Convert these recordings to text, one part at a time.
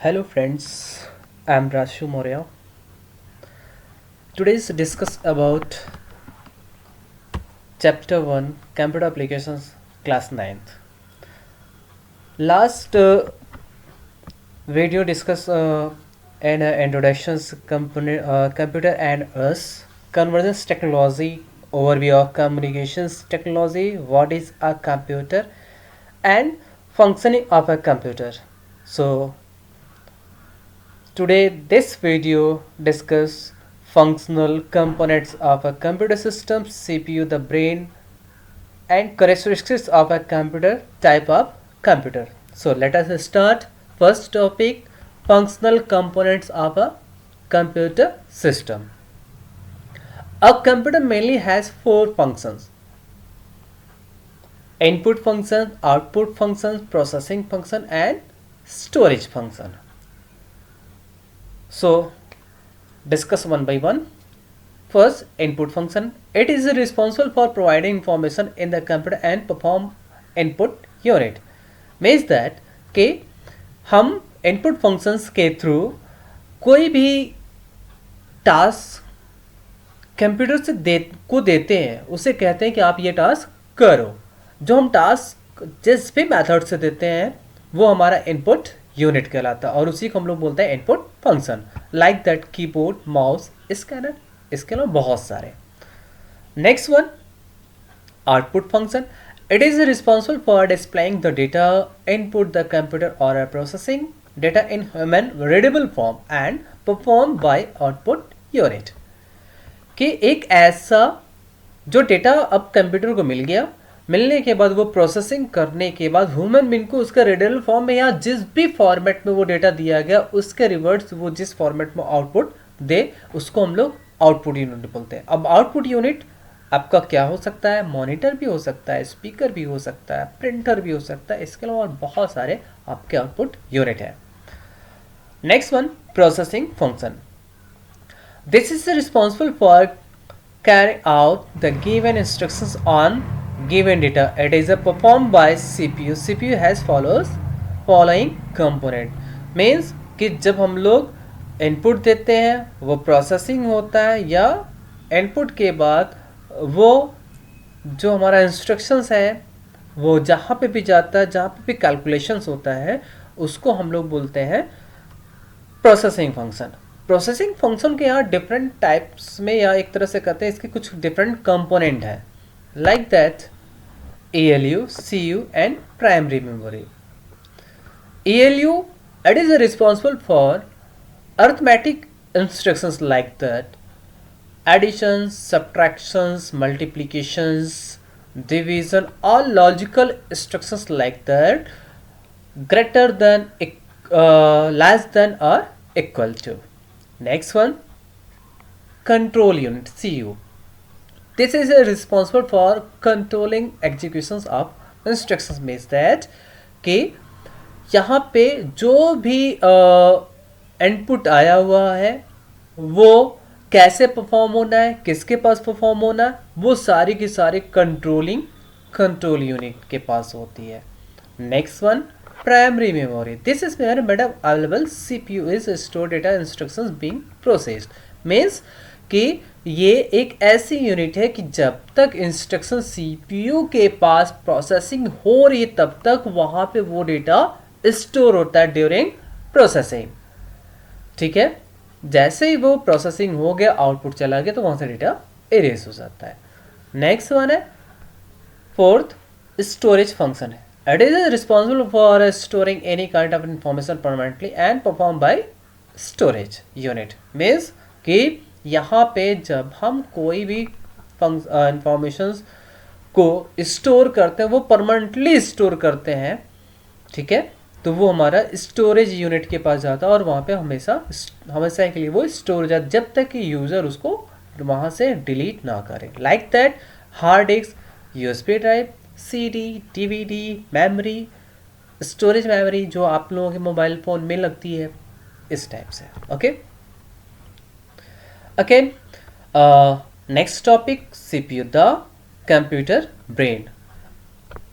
Hello friends, I'm Rashu Moria. Today's discuss about chapter 1 computer applications class 9th. Last video discuss an introductions computer and us convergence technology overview of communications technology, what is a computer and functioning of a computer. So today this video discuss functional components of a computer system, CPU, the brain, and characteristics of a computer type of computer. So let us start. First topic, functional components of a computer system. A computer mainly has four functions: input function, output function, processing function, and storage function. So discuss one by one. First, input function. It is responsible for providing information in the computer and perform input unit. Means that कि हम input functions के through कोई भी task computer से देते हैं, उसे कहते हैं कि आप ये टास्क करो. जो हम टास्क जिस भी मेथड से देते हैं वो हमारा इनपुट यूनिट कहलाता है और उसी को हम लोग बोलते हैं input function. Like that keyboard, mouse, scanner, इसके अलावा बहुत सारे. Next one, output function. It is responsible for displaying the data input the computer और processing data in human readable form and perform by output unit. कि एक ऐसा जो data अब कंप्यूटर को मिल गया, मिलने के बाद वो प्रोसेसिंग करने के बाद ह्यूमन बीइंग को उसका रीडेबल फॉर्म में या जिस भी फॉर्मेट में वो डेटा दिया गया उसके रिवर्स वो जिस फॉर्मेट में आउटपुट दे उसको हम लोग आउटपुट यूनिट बोलते हैं. अब आउटपुट यूनिट आपका क्या हो सकता है? मॉनिटर भी हो सकता है, स्पीकर भी हो सकता है, प्रिंटर भी हो सकता है, इसके अलावा और बहुत सारे आपके आउटपुट यूनिट है. Next one, processing function. This is responsible for carrying out the given instructions on given data. It is performed by CPU. CPU has following component. Means कि जब हम लोग इनपुट देते हैं वो प्रोसेसिंग होता है या इनपुट के बाद वो जो हमारा इंस्ट्रक्शंस है वो जहाँ पे भी जाता है, जहाँ पे भी कैलकुलेशंस होता है उसको हम लोग बोलते हैं प्रोसेसिंग फंक्शन. प्रोसेसिंग फंक्शन के यहाँ डिफरेंट टाइप्स में या एक तरह से कहते हैं इसके कुछ डिफरेंट कंपोनेंट हैं. Like that ALU, CU and primary memory. ALU, it is responsible for arithmetic instructions like that additions, subtractions, multiplications, division, all logical instructions like that greater than, less than or equal to. Next one, control unit, CU. This is responsible for controlling executions of instructions. Means that कि यहाँ पे जो भी input आया हुआ है वो कैसे परफॉर्म होना है, किसके पास परफॉर्म होना है, वो सारी की सारी कंट्रोल यूनिट के पास होती है. Next one, primary memory. This is where made available CPU is store data instructions being processed. Means कि ये एक ऐसी यूनिट है कि जब तक इंस्ट्रक्शन CPU के पास प्रोसेसिंग हो रही है तब तक वहाँ पे वो डेटा स्टोर होता है ड्यूरिंग प्रोसेसिंग. ठीक है, जैसे ही वो प्रोसेसिंग हो गया आउटपुट चला गया तो वहाँ से डेटा इरेज हो जाता है. नेक्स्ट वन है फोर्थ, स्टोरेज फंक्शन है. It is responsible for storing any kind of information permanently and performed by storage unit. Means कि यहाँ पे जब हम कोई भी इंफॉर्मेशंस को स्टोर करते हैं वो परमानेंटली स्टोर करते हैं. ठीक है, तो वो हमारा स्टोरेज यूनिट के पास जाता है और वहाँ पे हमेशा के लिए वो स्टोर हो जाता जब तक कि यूज़र उसको वहाँ से डिलीट ना करे. Like that hard disk, USB drive, CD, DVD, memory, storage memory जो आप लोगों के मोबाइल फ़ोन में लगती है, इस टाइप से. Okay okay. Next topic, CPU, the computer brain.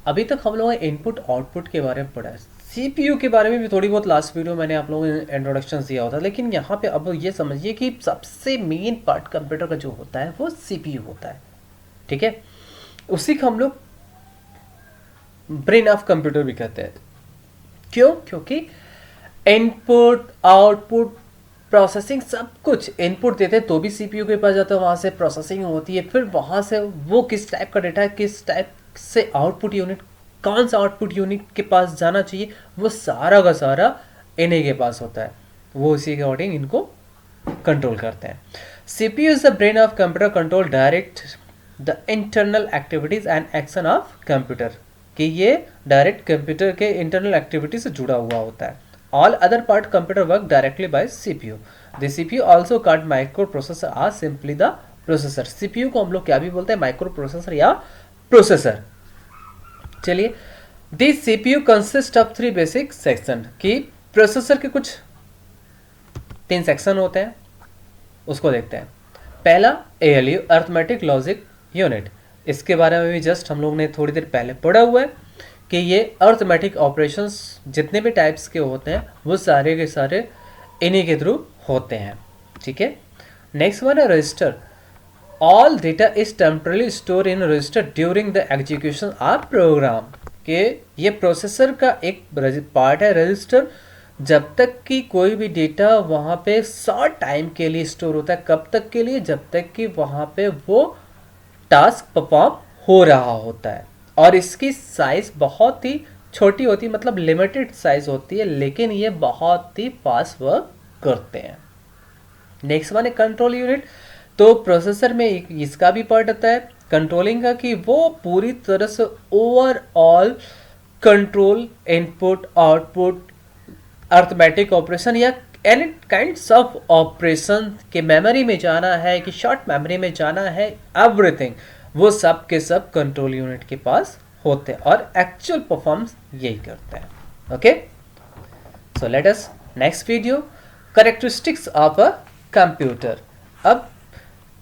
अभी तक हम लोगों ने इनपुट आउटपुट के बारे में पढ़ा है. सीपीयू के बारे में भी थोड़ी बहुत लास्ट वीडियो मैंने आप लोगों को इंट्रोडक्शन दिया होता है, लेकिन यहाँ पे अब ये समझिए कि सबसे मेन पार्ट कंप्यूटर का जो होता है वो सीपीयू होता है, ठीक है। उसी को हम लोग ब्रेन ऑफ कंप्यूटर भी कहते हैं। क्यों? क्योंकि इनपुट आउटपुट प्रोसेसिंग सब कुछ इनपुट देते हैं तो भी सीपीयू के पास जाता है, वहाँ से प्रोसेसिंग होती है, फिर वहाँ से वो किस टाइप का डेटा है, किस टाइप से आउटपुट यूनिट, कौन सा आउटपुट यूनिट के पास जाना चाहिए, वो सारा का सारा इन्हीं के पास होता है। वो इसी के अकॉर्डिंग इनको कंट्रोल करते हैं। CPU is the brain of computer, control direct the internal activities and action of computer, कि ये डायरेक्ट कंप्यूटर के इंटरनल एक्टिविटी से जुड़ा हुआ होता है। All other part computer work directly by CPU. The CPU also called micro processor or simply the processor. CPU को हम लोग क्या भी बोलते हैं, माइक्रो प्रोसेसर या प्रोसेसर। चलिए, this CPU consist of 3 basic section, कि प्रोसेसर के कुछ 3 सेक्शन होते हैं, उसको देखते हैं। पहला एएलयू, अर्थमेटिक लॉजिक यूनिट। इसके बारे में भी जस्ट हम लोग ने थोड़ी देर पहले पढ़ा हुआ है कि ये अर्थमेटिक ऑपरेशंस जितने भी टाइप्स के होते हैं वो सारे के सारे इन्हीं के थ्रू होते हैं, ठीक है। नेक्स्ट वन है register. All data is temporarily store in register during the execution of program, कि ये प्रोसेसर का एक पार्ट है रजिस्टर, जब तक कि कोई भी डेटा वहाँ पे शॉर्ट टाइम के लिए स्टोर होता है। कब तक के लिए? जब तक कि वहाँ पे वो टास्क परफॉर्म हो रहा होता है, और इसकी साइज बहुत ही छोटी होती है, मतलब लिमिटेड साइज होती है, लेकिन ये बहुत ही फास्ट वर्क करते हैं। नेक्स्ट वन है कंट्रोल यूनिट। तो प्रोसेसर में इसका भी पार्ट आता है कंट्रोलिंग का, कि वो पूरी तरह से overall control input output arithmetic operation या एनी काइंड्स ऑफ ऑपरेशन के मेमोरी में जाना है कि शॉर्ट मेमोरी में जाना है, एवरीथिंग वो सब के सब कंट्रोल यूनिट के पास होते हैं, और एक्चुअल परफॉर्मेंस यही करते हैं। Okay, so let us next video characteristics of a computer. अब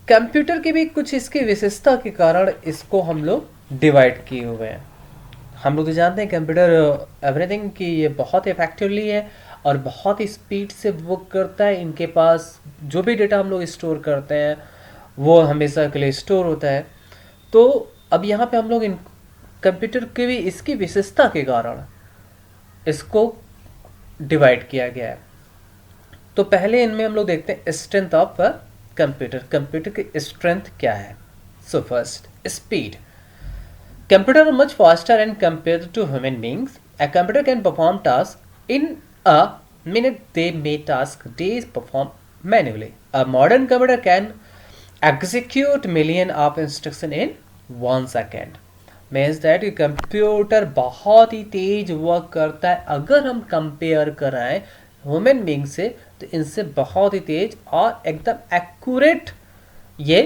कंप्यूटर की भी कुछ इसकी विशेषता के कारण इसको हम लोग डिवाइड किए हुए हैं। हम लोग तो जानते हैं कंप्यूटर एवरीथिंग की ये बहुत इफेक्टिवली है और बहुत ही स्पीड से वर्क करता है। इनके पास जो भी डेटा हम लोग स्टोर करते हैं वो हमेशा के लिए स्टोर होता है। तो अब यहाँ पे हम लोग इन कंप्यूटर की भी इसकी विशेषता के कारण इसको डिवाइड किया गया है। तो पहले इनमें हम लोग देखते हैं स्ट्रेंथ ऑफ कंप्यूटर। कंप्यूटर की स्ट्रेंथ क्या है? So first, speed. Computer are much faster and compared to human beings. A computer can perform tasks in a minute they may task days perform manually. A modern computer can execute million of instruction in 1 second. Means that computer बहुत ही तेज work करता है। अगर हम compare कराएं human being से तो इनसे बहुत ही तेज और एकदम एक्यूरेट ये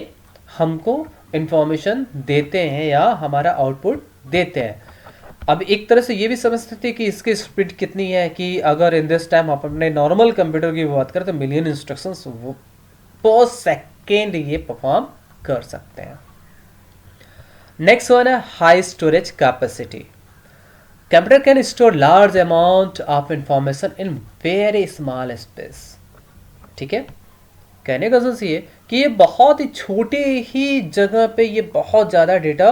हमको इंफॉर्मेशन देते हैं या हमारा आउटपुट देते हैं। अब एक तरह से ये भी समझ सकते हैं कि इसकी स्पीड कितनी है, कि अगर इन दिस टाइम आप अपने नॉर्मल कंप्यूटर की बात करें तो मिलियन इंस्ट्रक्शंस पर सेकेंड ये परफॉर्म कर सकते हैं। नेक्स्ट वन है high storage capacity. Computer can store large amount of information in very small space. ठीक है, कहने का सेंस ये कि ये बहुत ही छोटे ही जगह पे ये बहुत ज़्यादा डेटा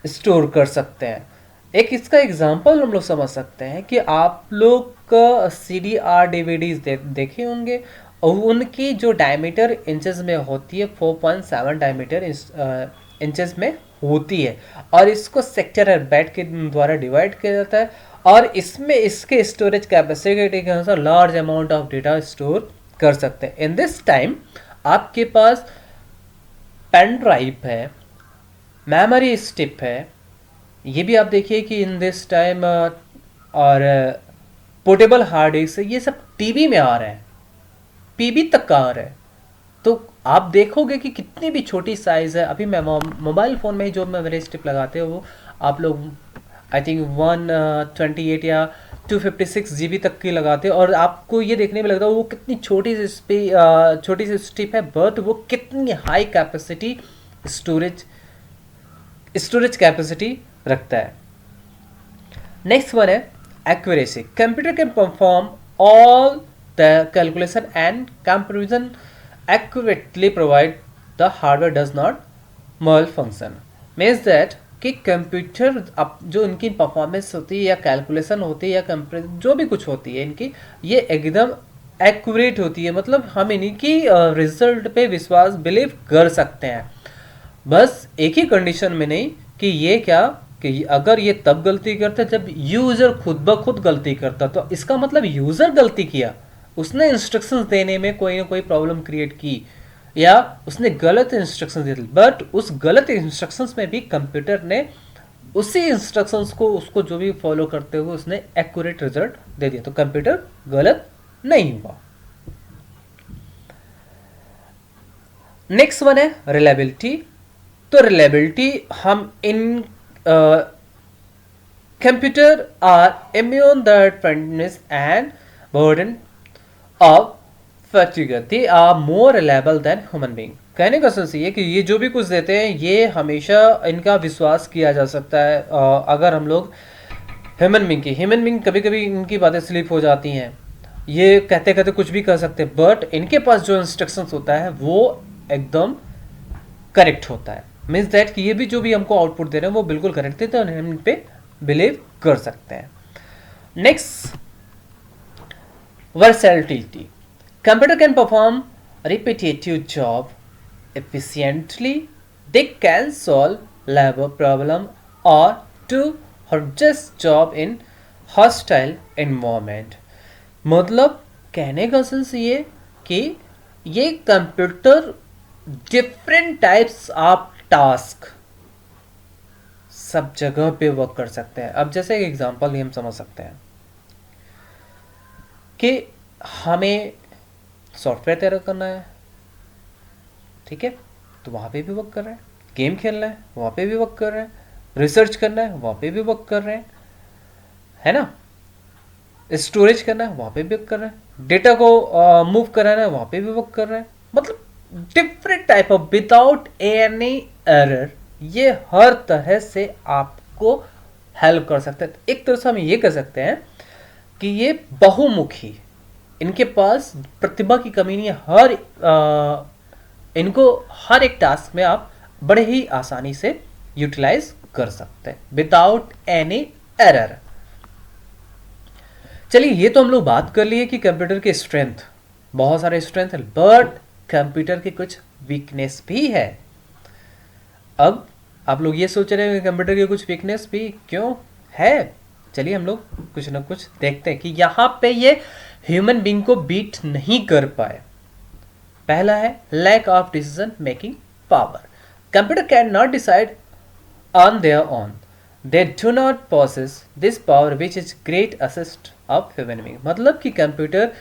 स्टोर कर सकते हैं। एक इसका एग्जांपल हम लोग समझ सकते हैं कि आप लोग का CDR DVDs देखे होंगे और उनकी जो डायमीटर इंचेस में होती है 4.7 डायमीटर इंचेस में होती है, और इसको सेक्टर और बैट के द्वारा डिवाइड किया जाता है, और इसमें इसके स्टोरेज कैपेसिटी के अनुसार large amount of data store कर सकते हैं। इन दिस टाइम आपके पास पेन ड्राइव है, मेमोरी स्टिप है, ये भी आप देखिए कि इन दिस टाइम, और पोर्टेबल हार्ड डिस्क, ये सब टीवी में आ रहे हैं, पीबी तक का आ रहा है। तो आप देखोगे कि कितनी भी छोटी साइज है। अभी मैं मोबाइल फ़ोन में ही जो मेमोरी स्टिप लगाते हो वो आप लोग आई थिंक 128 या 256 GB तक की लगाते हैं, और आपको ये देखने में लगता है वो कितनी छोटी सी स्टिप है, बट वो कितनी हाई कैपेसिटी स्टोरेज कैपेसिटी रखता है। नेक्स्ट वन है accuracy. Computer can perform all the calculation and comparison accurately provide the hardware does not malfunction. Means that कि कंप्यूटर अब जो इनकी परफॉर्मेंस होती है या कैलकुलेशन होती है या जो भी कुछ होती है इनकी, ये एकदम एक्यूरेट होती है, मतलब हम इनकी रिजल्ट पे विश्वास बिलीव कर सकते हैं। बस एक ही कंडीशन में नहीं कि ये क्या कि अगर ये तब गलती करता जब यूज़र खुद ब खुद गलती करता, तो इसका मतलब यूज़र गलती किया, उसने इंस्ट्रक्शंस देने में कोई ना कोई प्रॉब्लम क्रिएट की या उसने गलत इंस्ट्रक्शंस दे दी, बट उस गलत इंस्ट्रक्शंस में भी कंप्यूटर ने उसी इंस्ट्रक्शंस को उसको जो भी फॉलो करते हुए उसने एक्यूरेट रिजल्ट दे दिया, तो कंप्यूटर गलत नहीं हुआ। नेक्स्ट वन है रिलायबिलिटी। तो रिलायबिलिटी, हम in computer are immune that friendness and burden of factory, they are more reliable than human being. कहने का सेंस ये कि ये जो भी कुछ देते हैं ये हमेशा इनका विश्वास किया जा सकता है। अगर हम लोग ह्यूमन बीइंग कभी कभी इनकी बातें स्लिप हो जाती हैं, ये कहते कहते कुछ भी कर सकते हैं, बट इनके पास जो इंस्ट्रक्शंस होता है वो एकदम करेक्ट होता है। मीन्स दैट कि ये भी जो भी हमको आउटपुट दे रहे हैं वो बिल्कुल करेक्ट है, तो हम इन पे बिलीव कर सकते हैं। Next, वर्सैटिलिटी। Computer can perform repetitive job efficiently. They can solve labor problem or do horrendous job in hostile environment. मतलब कहने का सेंस ये कि ये computer different types of task सब जगह पे वर्क कर सकते हैं। अब जैसे एक एग्जांपल हम समझ सकते हैं कि हमें सॉफ्टवेयर तैयार करना है, ठीक है, तो वहाँ पे भी वर्क कर रहे हैं। गेम खेलना है, वहाँ पे भी वर्क कर रहे हैं। रिसर्च करना है, वहाँ पे भी वर्क कर रहे हैं, है ना। स्टोरेज करना है, वहाँ पे भी वर्क कर रहे हैं। डेटा को मूव कराना है, वहाँ पे भी वर्क कर रहे हैं। मतलब different type of without any error, ये हर तरह से आपको हेल्प कर सकते हैं। एक तरह से हम ये कह सकते हैं कि ये बहुमुखी, इनके पास प्रतिभा की कमी नहीं है। इनको हर एक टास्क में आप बड़े ही आसानी से यूटिलाइज कर सकते हैं विदाउट एनी एरर। चलिए, ये तो हम लोग बात कर लिए कि कंप्यूटर के स्ट्रेंथ, बहुत सारे स्ट्रेंथ है, बट कंप्यूटर की कुछ वीकनेस भी है। अब आप लोग ये सोच रहे हैं कि कंप्यूटर की कुछ वीकनेस भी क्यों है। चलिए हम लोग कुछ ना कुछ देखते हैं कि यहाँ पे ये ह्यूमन बीइंग को बीट नहीं कर पाए। पहला है lack of decision making power. Computer can not decide on their own, they do not possess this power which is great asset of human being. मतलब कि कंप्यूटर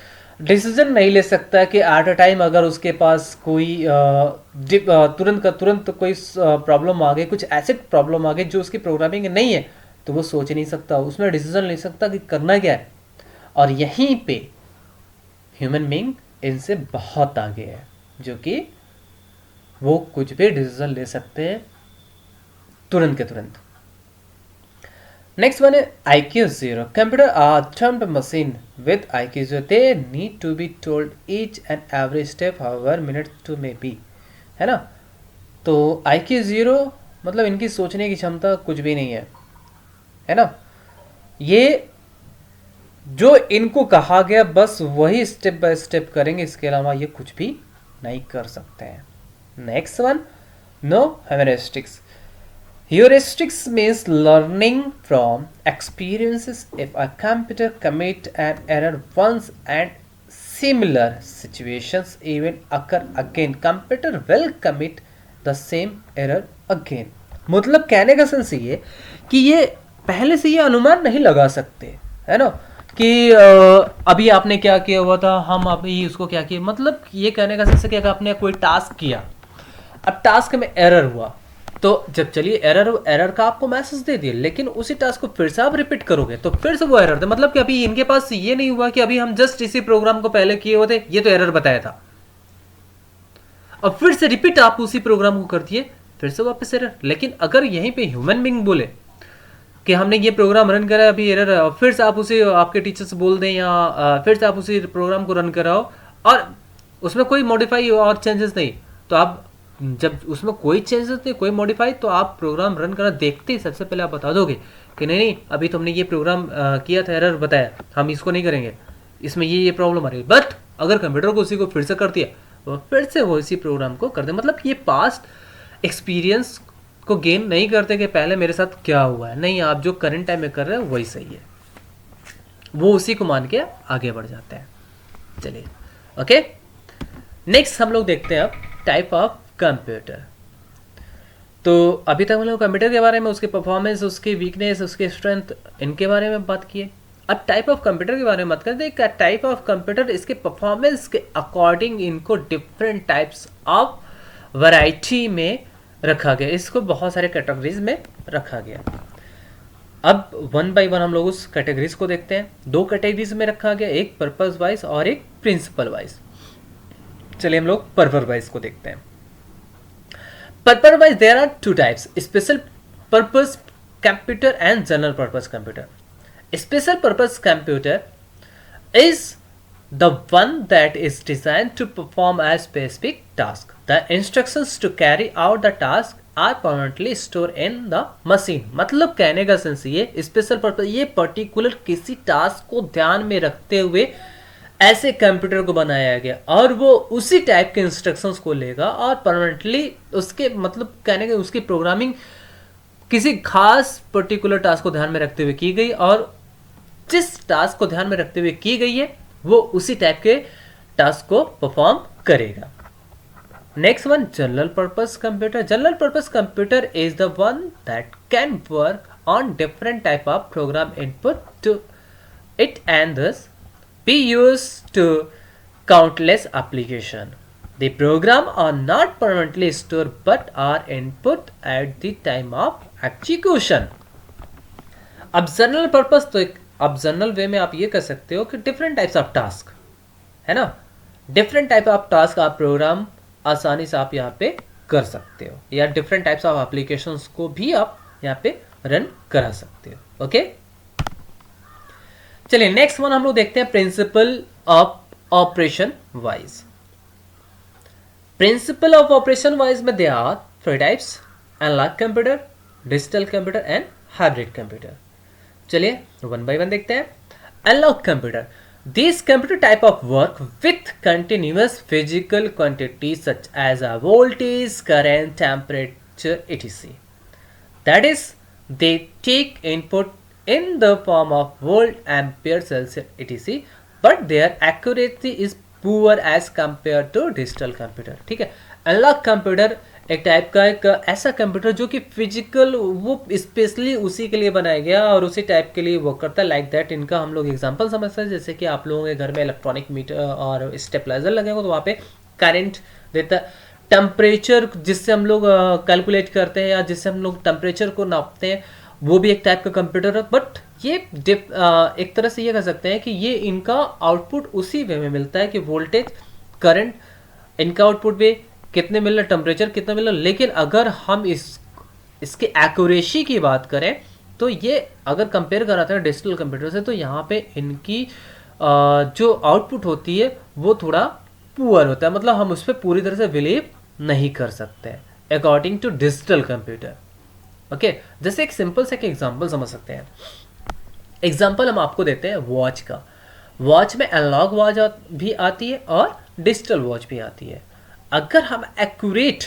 डिसीजन नहीं ले सकता कि एट अ टाइम अगर उसके पास कोई तुरंत का तुरंत कोई प्रॉब्लम आ गई, कुछ ऐसे प्रॉब्लम आ गई जो उसकी प्रोग्रामिंग नहीं है, तो वो सोच नहीं सकता, उसमें डिसीजन ले सकता कि करना क्या है। और यहीं पे ह्यूमन बीइंग इनसे बहुत आगे है, जो कि वो कुछ भी डिसीजन ले सकते हैं तुरंत के तुरंत। नेक्स्ट वन है IQ 0। Computer are termed machine with IQ 0। They need to be told each and every step however minute to may be, है ना। तो IQ 0 मतलब इनकी सोचने की क्षमता कुछ भी नहीं है ना। ये जो इनको कहा गया बस वही स्टेप बाय स्टेप करेंगे, इसके अलावा ये कुछ भी नहीं कर सकते हैं। Next one, no heuristics. Heuristics means learning from experiences. If a computer commit an error once and similar situations even occur again, computer will commit the same error again. मतलब कहने का सेंस ये कि ये पहले से ये अनुमान नहीं लगा सकते, है ना, कि अभी आपने क्या किया हुआ था, हम अभी उसको क्या किया। मतलब ये कहने का सेंस है कि आपने कोई टास्क किया, अब टास्क में एरर हुआ, तो जब चलिए एरर का आपको मैसेज दे दिया, लेकिन उसी टास्क को फिर से आप रिपीट करोगे तो फिर से वो एरर दे। मतलब कि अभी इनके पास ये नहीं हुआ कि अभी हम जस्ट इसी प्रोग्राम को पहले किए होते, ये तो एरर बताया था, अब फिर से रिपीट आप उसी प्रोग्राम को कर दिए, फिर से वापस एरर। लेकिन अगर यहीं पे ह्यूमन बीइंग बोले कि हमने ये प्रोग्राम रन करा, अभी एरर, फिर से आप उसे आपके टीचर से बोल दें या फिर से आप उसी प्रोग्राम को रन कराओ और उसमें कोई मॉडिफाई और चेंजेस नहीं, तो आप जब उसमें कोई चेंजेस नहीं, कोई मॉडिफाई, तो आप प्रोग्राम रन करा देखते ही सबसे पहले आप बता दोगे कि नहीं नहीं अभी तो हमने ये प्रोग्राम किया था, एरर बताया, हम इसको नहीं करेंगे, इसमें ये प्रॉब्लम आ रही है। बट अगर कंप्यूटर को उसी को फिर से कर दिया तो फिर से वो इसी प्रोग्राम को कर दे। मतलब ये पास्ट एक्सपीरियंस को गेन नहीं करते कि पहले मेरे साथ क्या हुआ है, नहीं, आप जो करंट टाइम में कर रहे हो वही सही है, वो उसी को मान के आगे बढ़ जाते हैं। चलिए ओके, नेक्स्ट हम लोग देखते हैं अब टाइप ऑफ कंप्यूटर। तो अभी तक हम लोग कंप्यूटर के बारे में, उसके परफॉर्मेंस, उसकी वीकनेस, उसके स्ट्रेंथ, इनके बारे में बात किए। अब टाइप ऑफ कंप्यूटर के बारे में बात करते हैं। टाइप ऑफ कंप्यूटर इसके परफॉर्मेंस के अकॉर्डिंग इनको डिफरेंट टाइप्स ऑफ वैरायटी में रखा गया, इसको बहुत सारे कैटेगरीज में रखा गया। अब वन बाय वन हम लोग उस कैटेगरीज को देखते हैं। दो कैटेगरीज में रखा गया, एक पर्पस वाइज और एक प्रिंसिपल वाइज। चलिए हम लोग पर्पस वाइज को देखते हैं। Purpose wise there are two types, special purpose computer and general purpose computer. Special purpose computer is the one that is designed to perform a specific task. The instructions to carry out the task are permanently stored in the machine. मतलब कहने का sense ये special purpose, ये particular किसी task को ध्यान में रखते हुए ऐसे कंप्यूटर को बनाया गया और वो उसी टाइप के इंस्ट्रक्शंस को लेगा और परमानेंटली उसके, मतलब कहने का उसकी प्रोग्रामिंग किसी खास पर्टिकुलर टास्क को ध्यान में रखते हुए की गई और जिस टास्क को ध्यान में रखते हुए की गई है वो उसी टाइप के टास्क को परफॉर्म करेगा। Next one, general purpose computer. General purpose computer is the one that can work on different type of program input to it and thus be used to countless application. The program are not permanently stored but are input at the time of execution. अब general purpose, तो अब general वे में आप ये कर सकते हो कि डिफरेंट टाइप्स ऑफ टास्क है ना, डिफरेंट टाइप ऑफ टास्क आप प्रोग्राम आसानी से आप यहाँ पे कर सकते हो, या डिफरेंट टाइप्स ऑफ एप्लीकेशंस को भी आप यहाँ पे रन करा सकते हो। ओके, चलिए नेक्स्ट वन हम लोग देखते हैं principle of operation wise. Principle of operation wise में they are three types, analog computer, digital computer and hybrid computer. चलिए वन बाय वन देखते हैं। Analog computer, this computer type of work with continuous physical quantity such as a voltage, current, temperature etc. That is, they take input in the form of volt, ampere, celsius etc. but their accuracy is poor as compared to digital computer. ठीक है, analogue computer एक type का एक ऐसा computer जो कि physical, वो specially उसी के लिए बनाया गया और उसी टाइप के लिए वर्क करता है। लाइक दैट इनका हम लोग एग्जांपल समझते हैं, जैसे कि आप लोगों के घर में इलेक्ट्रॉनिक मीटर और स्टेबलाइजर लगे हो तो वहाँ पे करंट देता है, टेम्परेचर जिससे हम लोग कैलकुलेट करते हैं या जिससे हम लोग टेम्परेचर को नापते हैं, वो भी एक टाइप का कंप्यूटर है। बट ये एक तरह से ये कह सकते हैं कि ये इनका आउटपुट उसी वे में मिलता है कि वोल्टेज, करंट, इनका आउटपुट भी कितने मिल रहा, टेम्परेचर कितना मिल रहा। लेकिन अगर हम इसके एक्यूरेसी की बात करें तो ये अगर कंपेयर कराते हैं डिजिटल कंप्यूटर से, तो यहाँ पे इनकी जो आउटपुट होती है वो थोड़ा पुअर होता है, मतलब हम उस पर पूरी तरह से बिलीव नहीं कर सकते according to digital computer. Okay, जैसे एक सिंपल से एक एग्जांपल समझ सकते हैं। एग्जांपल हम आपको देते हैं वॉच का। वॉच में एनालॉग वॉच भी आती है और डिजिटल वॉच भी आती है। अगर हम एक्यूरेट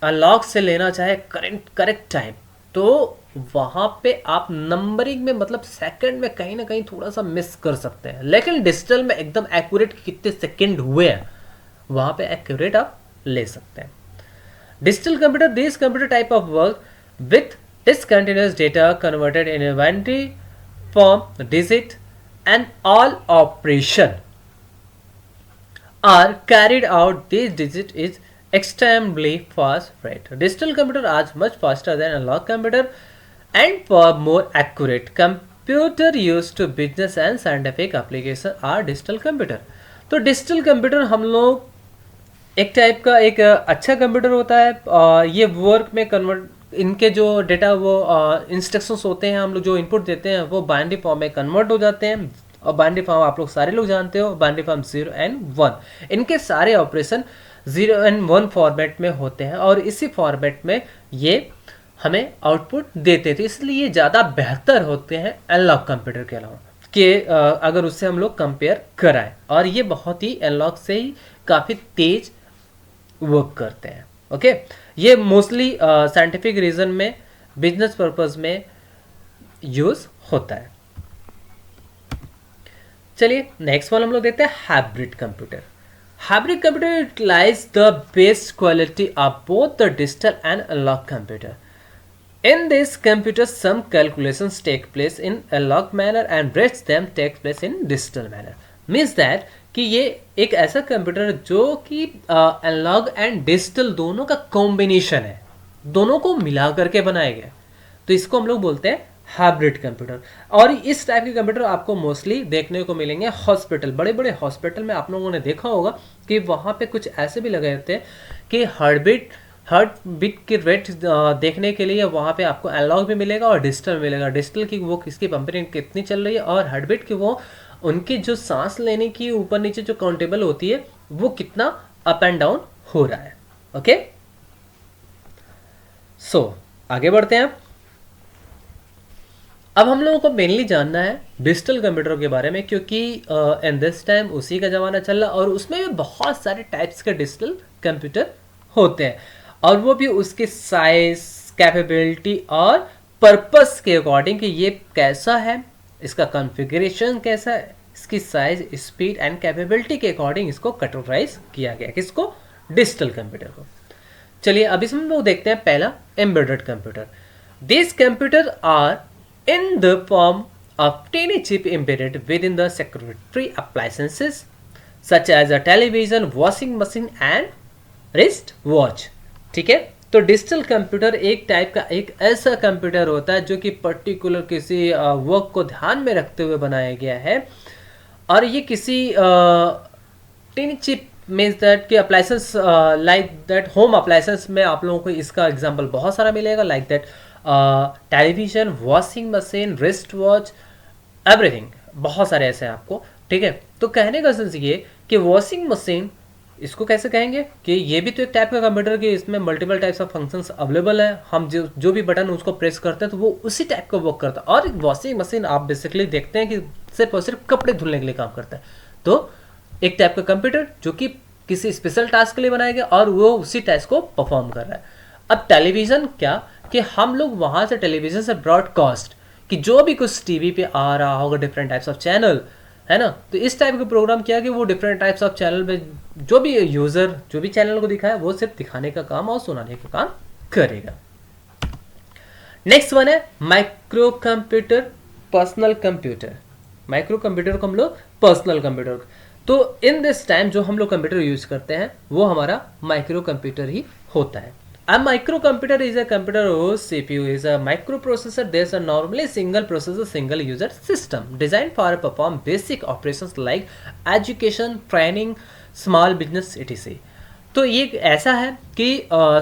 एनालॉग से लेना चाहे करेक्ट टाइम, तो वहाँ पे आप नंबरिंग में, मतलब सेकंड में कहीं ना कहीं थोड़ा सा मिस कर सकते हैं। लेकिन डिजिटल में एकदम एक्यूरेट कितने सेकंड हुए हैं वहाँ पे एक्यूरेट आप ले सकते हैं। Digital computer, this computer type of work with discontinuous data converted in a binary form, digit, and all operation are carried out. This digit is extremely fast rate. Digital computer are much faster than analog computer and for more accurate. Computer used to business and scientific application are digital computer. तो digital computer हम लोग एक type का एक अच्छा computer होता है और ये वर्क में कन्वर्ट इनके जो डेटा वो इंस्ट्रक्शंस होते हैं, हम लोग जो इनपुट देते हैं वो बाइनरी फॉर्म में कन्वर्ट हो जाते हैं। और बाइनरी फॉर्म आप लोग सारे लोग जानते हो, बाइनरी फॉर्म 0 एंड 1, इनके सारे ऑपरेशन 0 एंड 1 फॉर्मेट में होते हैं और इसी फॉर्मेट में ये हमें आउटपुट देते थे, इसलिए ये ज़्यादा बेहतर होते हैं एनालॉग कंप्यूटर के अलावा कि अगर उससे हम लोग कंपेयर कराएं। और ये बहुत ही एनालॉग से ही काफ़ी तेज वर्क करते हैं। ओके, ये मोस्टली साइंटिफिक रीजन में, बिजनेस पर्पस में यूज होता है। चलिए नेक्स्ट वन हम लोग देखते हैं hybrid computer. Hybrid computer utilize the best quality of both the digital and analog computer. In this computer, some calculations take place in analog manner and rest them take place in digital manner. Means that कि ये एक ऐसा computer जो कि analogue and digital दोनों का combination है, दोनों को मिला करके बनाया गया, तो इसको हम लोग बोलते हैं हाइब्रिड कंप्यूटर। और इस टाइप के कंप्यूटर आपको मोस्टली देखने को मिलेंगे हॉस्पिटल, बड़े बड़े हॉस्पिटल में आप लोगों ने देखा होगा कि वहाँ पे कुछ ऐसे भी लगे रहते हैं कि हार्ट बीट की रेट देखने के लिए वहाँ पे आपको एनालॉग भी मिलेगा और डिजिटल मिलेगा। डिजिटल की वो किसकी पंपिंग कितनी चल रही है, और हार्ट बीट की वो उनकी जो सांस लेने की ऊपर नीचे जो काउंटेबल होती है वो कितना अप एंड डाउन हो रहा है। ओके, सो आगे बढ़ते हैं। अब हम लोगों को मेनली जानना है डिजिटल कंप्यूटर के बारे में, क्योंकि इन दिस टाइम उसी का ज़माना चल रहा है और उसमें भी बहुत सारे टाइप्स के डिजिटल कंप्यूटर होते हैं, और वो भी उसके साइज, कैपेबिलिटी और पर्पस के अकॉर्डिंग कि ये कैसा है, इसका कॉन्फ़िगरेशन कैसा है, इसकी साइज, स्पीड एंड कैपेबिलिटी के अकॉर्डिंग इसको कैटेगराइज किया गया, किसको, डिजिटल कंप्यूटर को। चलिए अब इसमें हम लोग देखते हैं पहला embedded computer. This computer are in the form of tiny chip embedded within the circuitry appliances such as a television, washing machine and wrist watch। ठीक है, तो डिजिटल कंप्यूटर एक टाइप का एक ऐसा कंप्यूटर होता है जो कि पर्टिकुलर किसी वर्क को ध्यान में रखते हुए बनाया गया है, और ये किसी टिनी चिप मीन्स दैट कि appliances like that home appliances में आप लोगों को इसका एग्जांपल बहुत सारा मिलेगा, like that television, washing machine, wrist watch, everything, बहुत सारे ऐसे हैं आपको। ठीक है, तो कहने का सेंस ये कि वॉशिंग मशीन इसको कैसे कहेंगे कि ये भी तो एक टाइप का कंप्यूटर कि इसमें multiple types of functions available है, हम जो भी बटन उसको प्रेस करते हैं तो वो उसी टाइप का वर्क करता है। और वॉशिंग मशीन आप बेसिकली देखते हैं कि सिर्फ और सिर्फ कपड़े धुलने के लिए काम करता है, तो एक टाइप का कंप्यूटर जो कि किसी स्पेशल टास्क के लिए बनाया गया और वो उसी टास्क को परफॉर्म कर रहा है। अब टेलीविजन क्या कि हम लोग वहाँ से टेलीविजन से ब्रॉडकास्ट कि जो भी कुछ टीवी पे आ रहा होगा, डिफरेंट टाइप्स ऑफ चैनल है ना, तो इस टाइप का प्रोग्राम किया कि वो डिफरेंट टाइप्स ऑफ चैनल में जो भी यूज़र जो भी चैनल को दिखाए वो सिर्फ दिखाने का काम और सुनाने का काम करेगा। नेक्स्ट वन है micro computer, personal computer. Micro computer को हम लोग पर्सनल कंप्यूटर, तो इन दिस टाइम जो हम लोग कंप्यूटर यूज करते हैं वो हमारा माइक्रो कंप्यूटर ही होता है। A microcomputer is a computer whose CPU is a microprocessor. There's a normally single processor, single user system designed for perform basic operations like education, training, small business etc. तो ये ऐसा है कि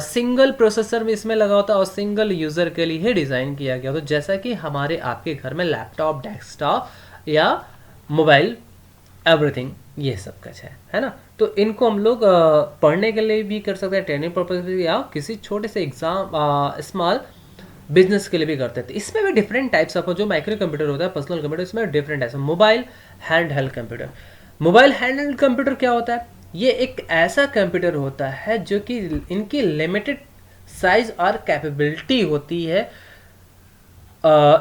single processor में इसमें लगा होता है और सिंगल यूज़र के लिए ही डिज़ाइन किया गया, तो जैसा कि हमारे आपके घर में लैपटॉप, डेस्कटॉप या मोबाइल, एवरीथिंग ये सब कुछ है ना, तो इनको हम लोग पढ़ने के लिए भी कर सकते हैं, ट्रेनिंग पर्पज या किसी छोटे से एग्जाम स्मॉल बिजनेस के लिए भी करते हैं। तो इसमें भी डिफरेंट टाइप्स ऑफ जो माइक्रो कंप्यूटर होता है, पर्सनल कंप्यूटर, इसमें different types. Mobile hand held computer. Mobile hand held computer क्या होता है, ये एक ऐसा कंप्यूटर होता है जो कि इनकी लिमिटेड साइज और कैपेबिलिटी होती है।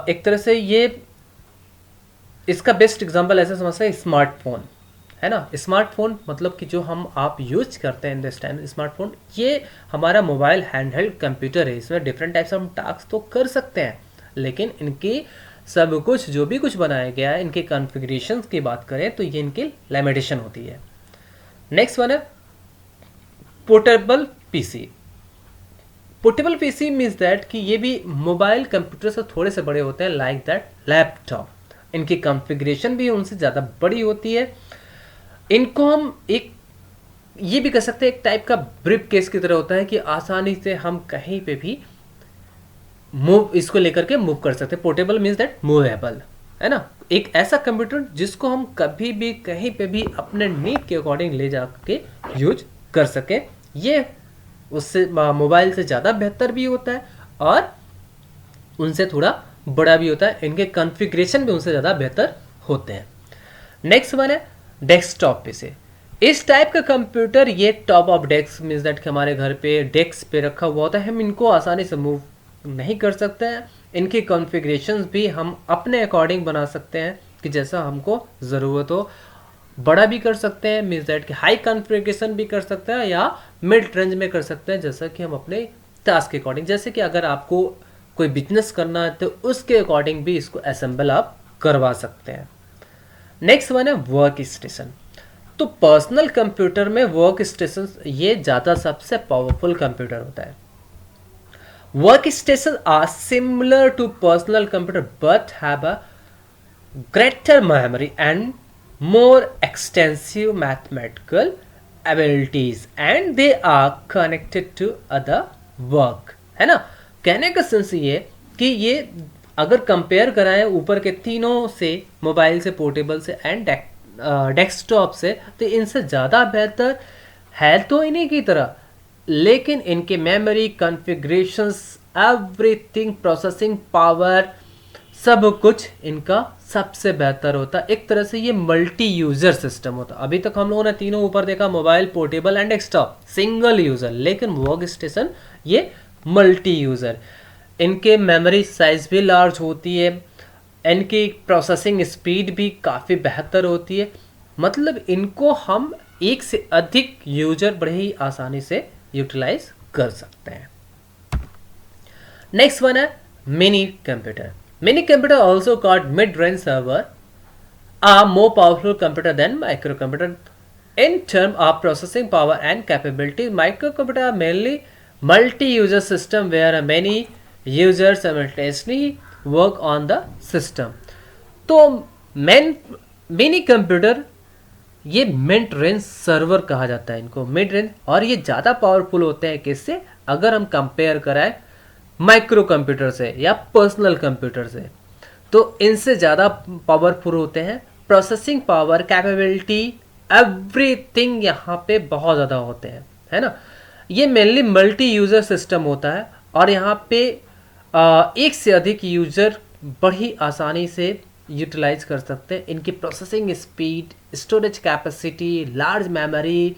एक तरह से ये इसका बेस्ट एग्जांपल ऐसा समझ सकते हैं स्मार्टफोन है ना। स्मार्टफोन मतलब कि जो हम आप यूज करते हैं दिस टाइम स्मार्टफोन, ये हमारा मोबाइल हैंडहेल्ड कंप्यूटर है। इसमें डिफरेंट टाइप्स ऑफ टास्क तो कर सकते हैं, लेकिन इनकी सब कुछ जो भी कुछ बनाया गया है, इनके कॉन्फ़िगरेशन की बात करें तो ये इनकी लिमिटेशन होती है। नेक्स्ट वन है portable PC. Portable PC means that कि ये भी मोबाइल कंप्यूटर से थोड़े से बड़े होते हैं, लाइक दैट लैपटॉप। इनकी कॉन्फ़िगरेशन भी उनसे ज़्यादा बड़ी होती है। इनको हम एक ये भी कह सकते हैं एक टाइप का ब्रीफ केस की तरह होता है कि आसानी से हम कहीं पे भी मूव इसको लेकर के मूव कर सकते हैं। पोर्टेबल मीन्स दैट मूवेबल, है ना। एक ऐसा कंप्यूटर जिसको हम कभी भी कहीं पे भी अपने नीड के अकॉर्डिंग ले जाके यूज कर सकें। ये उससे मोबाइल से ज़्यादा बेहतर भी होता है और उनसे थोड़ा बड़ा भी होता है। इनके कॉन्फ़िगरेशन भी उनसे ज़्यादा बेहतर होते हैं। नेक्स्ट वन है डेस्कटॉप पीसी। इस टाइप का कंप्यूटर ये top of desk means that कि हमारे घर पे डेस्क पे रखा हुआ होता है, हम इनको आसानी से मूव नहीं कर सकते हैं। इनकी कॉन्फ़िगरेशंस भी हम अपने अकॉर्डिंग बना सकते हैं कि जैसा हमको ज़रूरत हो। बड़ा भी कर सकते हैं मीन्स दैट कि हाई कॉन्फ़िगरेशन भी कर सकते हैं या मिड रेंज में कर सकते हैं, जैसा कि हम अपने टास्क के अकॉर्डिंग। जैसे कि अगर आपको कोई बिजनेस करना है तो उसके अकॉर्डिंग भी इसको असेंबल आप करवा सकते हैं। नेक्स्ट वन है वर्क स्टेशन। तो पर्सनल कंप्यूटर में वर्क स्टेशन ये ज़्यादा सबसे पावरफुल कंप्यूटर होता है। Work station are similar to personal computer but have a greater memory and more extensive mathematical abilities and they are connected to other work, है ना। कहने का सेंस ये कि ये अगर कंपेयर कराएं ऊपर के तीनों से, मोबाइल से, पोर्टेबल से एंड डेस्कटॉप से, तो इनसे ज़्यादा बेहतर है तो इन्हीं की तरह, लेकिन इनके memory, configurations, everything, processing power, सब कुछ इनका सबसे बेहतर होता है। एक तरह से ये मल्टी यूज़र सिस्टम होता है। अभी तक हम लोगों ने तीनों ऊपर देखा, mobile, portable and desktop, single user, लेकिन वर्क स्टेशन ये मल्टी यूज़र। इनके मेमोरी साइज भी लार्ज होती है, इनकी प्रोसेसिंग स्पीड भी काफ़ी बेहतर होती है। मतलब इनको हम एक से अधिक यूजर बड़े ही आसानी से यूटिलाइज कर सकते हैं। नेक्स्ट वन है mini computer. Mini computer, also called mid-range server, are more powerful computer than microcomputer in terms of processing power and capability. Microcomputer are mainly multi-user system where many users simultaneously work on the system. तो mini computer ये mid range server कहा जाता है इनको, mid range, और ये ज़्यादा powerful होते हैं किससे, अगर हम कंपेयर कराएं माइक्रो कंप्यूटर से या पर्सनल कंप्यूटर से, तो इनसे ज़्यादा पावरफुल होते हैं। प्रोसेसिंग पावर, कैपेबिलिटी, एवरीथिंग यहाँ पे बहुत ज़्यादा होते हैं, है ना। ये मेनली मल्टी यूज़र सिस्टम होता है और यहाँ पे एक से अधिक यूज़र बड़ी आसानी से यूटिलाइज कर सकते हैं। इनकी processing speed, storage capacity, large memory,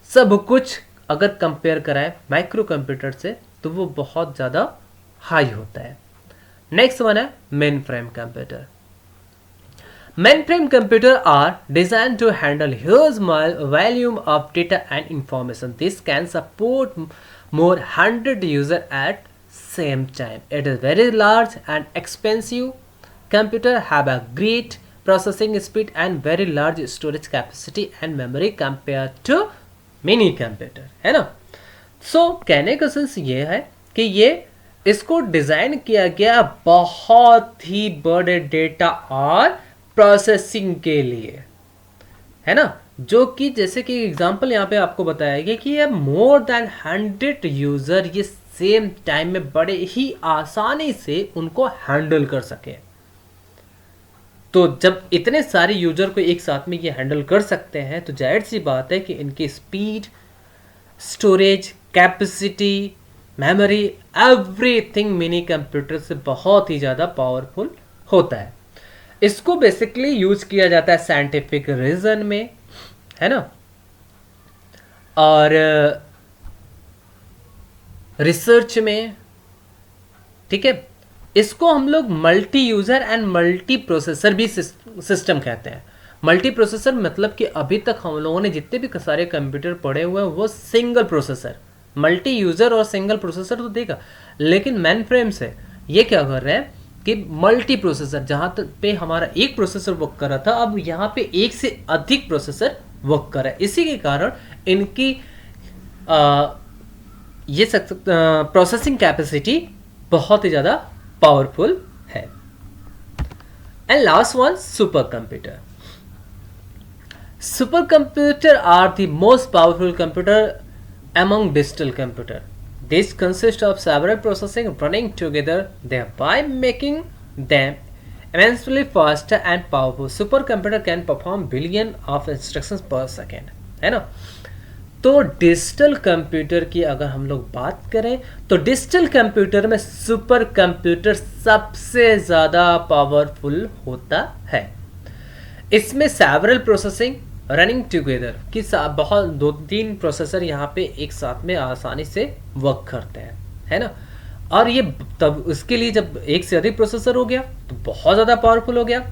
सब कुछ अगर कंपेयर कराएं माइक्रो कंप्यूटर से तो वो बहुत ज़्यादा हाई होता है। नेक्स्ट वन है main frame computer. Main frame computer are design to handle huge volume of data and information. This can support more 100 user at same time. It is very large and expensive. Computer have a great processing speed and very large storage capacity and memory compared to mini computer, है ना. So कहने का sense ये है कि ये इसको design किया गया बहुत ही बड़े डेटा और प्रोसेसिंग के लिए, है ना. जो कि जैसे कि एग्जांपल यहाँ पे आपको बताया गया कि ये मोर देन 100 यूज़र ये सेम टाइम में बड़े ही आसानी से उनको हैंडल कर सके. तो जब इतने सारे यूजर को एक साथ में ये हैंडल कर सकते हैं तो जाहिर सी बात है कि इनकी speed, storage capacity, memory, everything mini computer से बहुत ही ज़्यादा पावरफुल होता है. इसको बेसिकली यूज किया जाता है साइंटिफिक रीजन में, है ना, और रिसर्च में. ठीक है, इसको हम लोग multi user and multi processor भी सिस्टम कहते हैं. मल्टी प्रोसेसर मतलब कि अभी तक हम लोगों ने जितने भी सारे कंप्यूटर पढ़े हुए हैं वो सिंगल प्रोसेसर. मल्टी यूजर और सिंगल प्रोसेसर तो देखा, लेकिन मेन फ्रेम से ये क्या कर रहे हैं कि मल्टी प्रोसेसर, जहाँ तक पे हमारा एक प्रोसेसर वर्क कर रहा था अब यहाँ पे एक से अधिक प्रोसेसर वर्क कर रहा है. इसी के कारण इनकी ये प्रोसेसिंग कैपेसिटी बहुत ही ज़्यादा पावरफुल है. And last one, super computer. Super computer are the most powerful computer among digital computer. This consists of several processing running together, thereby making them immensely faster and powerful. Supercomputer can perform billion of instructions per second, है ना। तो digital computer की अगर हम लोग बात करें तो डिजिटल कंप्यूटर में सुपर कंप्यूटर सबसे ज़्यादा पावरफुल होता है। इसमें सेवरल प्रोसेसिंग रनिंग टुगेदर कि बहुत 2-3 प्रोसेसर यहाँ पे एक साथ में आसानी से वर्क करते हैं, है ना। और ये तब उसके लिए जब एक से अधिक प्रोसेसर हो गया तो बहुत ज़्यादा पावरफुल हो गया।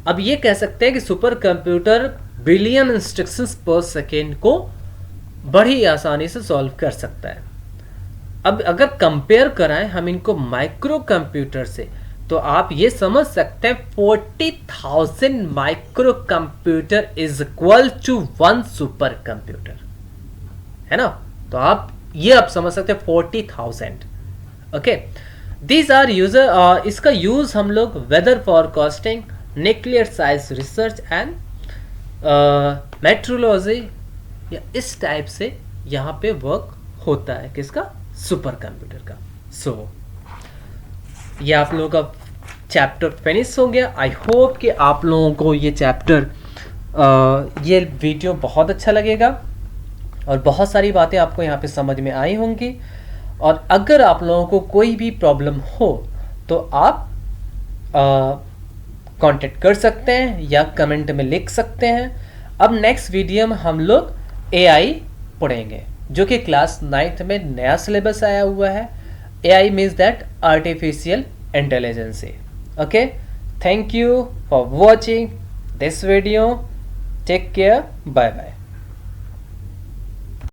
अब ये कह सकते हैं कि सुपर कंप्यूटर बिलियन इंस्ट्रक्शंस पर सेकेंड को बड़ी आसानी से सॉल्व कर सकता है। अब अगर कंपेयर कराएं हम इनको माइक्रो कंप्यूटर से तो आप ये समझ सकते हैं 40,000 micro computer is equal to 1 super computer, है ना। तो आप ये समझ सकते हैं 40,000। ओके, दीज आर यूजर, इसका यूज हम लोग weather forecasting, nuclear science research and metrology या इस टाइप से यहाँ पे वर्क होता है किसका, सुपर कंप्यूटर का। सो ये आप लोगों का चैप्टर फिनिश हो गया। आई होप कि आप लोगों को ये चैप्टर ये वीडियो बहुत अच्छा लगेगा और बहुत सारी बातें आपको यहाँ पे समझ में आई होंगी। और अगर आप लोगों को कोई भी प्रॉब्लम हो तो आप कांटेक्ट कर सकते हैं या कमेंट में लिख सकते हैं। अब नेक्स्ट वीडियो में हम लोग AI पढ़ेंगे जो कि क्लास 9th में नया सिलेबस आया हुआ है। AI means that artificial intelligence. Okay, thank you for watching this video, take care, bye bye.